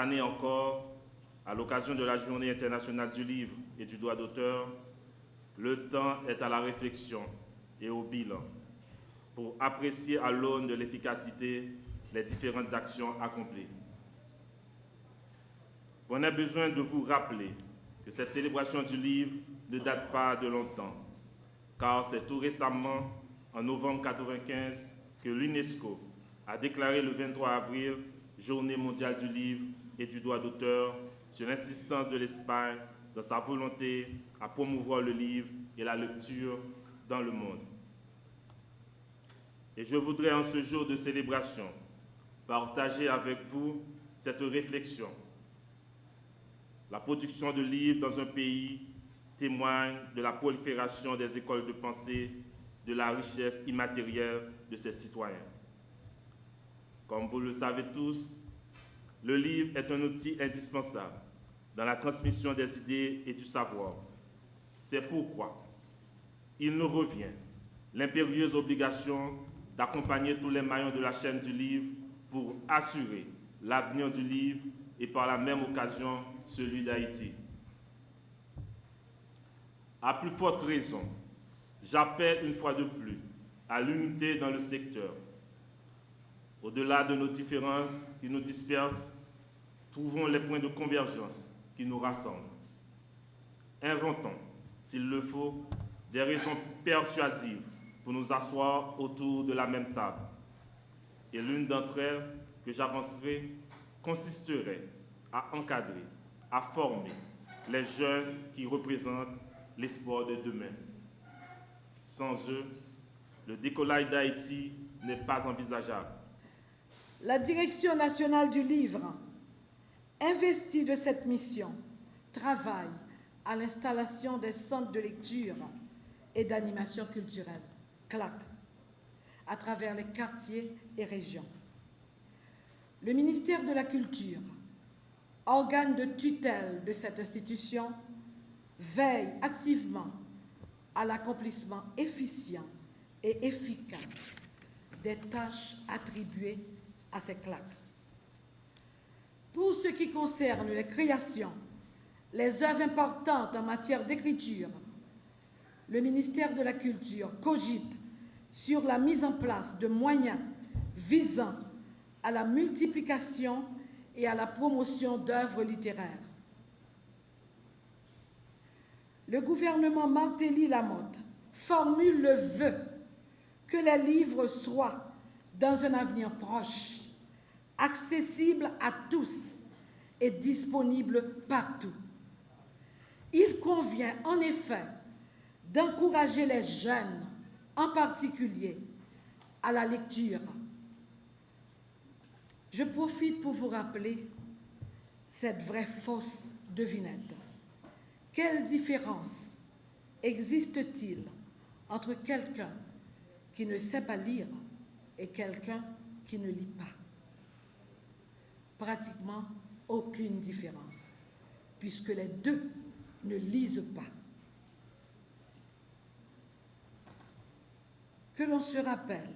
année encore, à l'occasion de la Journée internationale du livre et du droit d'auteur, le temps est à la réflexion et au bilan pour apprécier à l'aune de l'efficacité les différentes actions accomplies. On a besoin de vous rappeler que cette célébration du livre ne date pas de longtemps, car c'est tout récemment, en novembre 1995, que l'UNESCO a déclaré le 23 avril Journée mondiale du livre et du droit d'auteur sur l'insistance de l'Espagne dans sa volonté à promouvoir le livre et la lecture dans le monde. Et je voudrais en ce jour de célébration partager avec vous cette réflexion. La production de livres dans un pays témoigne de la prolifération des écoles de pensée, de la richesse immatérielle de ses citoyens. Comme vous le savez tous, le livre est un outil indispensable dans la transmission des idées et du savoir. C'est pourquoi il nous revient l'impérieuse obligation d'accompagner tous les maillons de la chaîne du livre pour assurer l'avenir du livre et par la même occasion celui d'Haïti. À plus forte raison, j'appelle une fois de plus à l'unité dans le secteur. Au-delà de nos différences qui nous dispersent, trouvons les points de convergence qui nous rassemblent. Inventons, s'il le faut, des raisons persuasives pour nous asseoir autour de la même table. Et l'une d'entre elles que j'avancerai consisterait à encadrer, à former les jeunes qui représentent l'espoir de demain. Sans eux, le décollage d'Haïti n'est pas envisageable. La Direction nationale du livre, investie de cette mission, travaille à l'installation des centres de lecture et d'animation culturelle, CLAC, à travers les quartiers et régions. Le ministère de la Culture, organe de tutelle de cette institution, veille activement à l'accomplissement efficient et efficace des tâches attribuées à ces CLAC. Pour ce qui concerne les créations, les œuvres importantes en matière d'écriture, le ministère de la Culture cogite sur la mise en place de moyens visant à la multiplication et à la promotion d'œuvres littéraires. Le gouvernement Martelly-Lamotte formule le vœu que les livres soient, dans un avenir proche, accessibles à tous et disponibles partout. Il convient en effet d'encourager les jeunes, en particulier, à la lecture. Je profite pour vous rappeler cette vraie fausse devinette. Quelle différence existe-t-il entre quelqu'un qui ne sait pas lire et quelqu'un qui ne lit pas? Pratiquement aucune différence, puisque les deux ne lisent pas. Que l'on se rappelle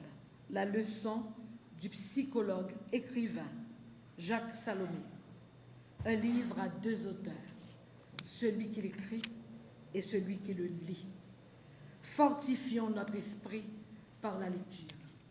la leçon du psychologue écrivain Jacques Salomé, un livre à deux auteurs, celui qui l'écrit et celui qui le lit. Fortifions notre esprit par la lecture.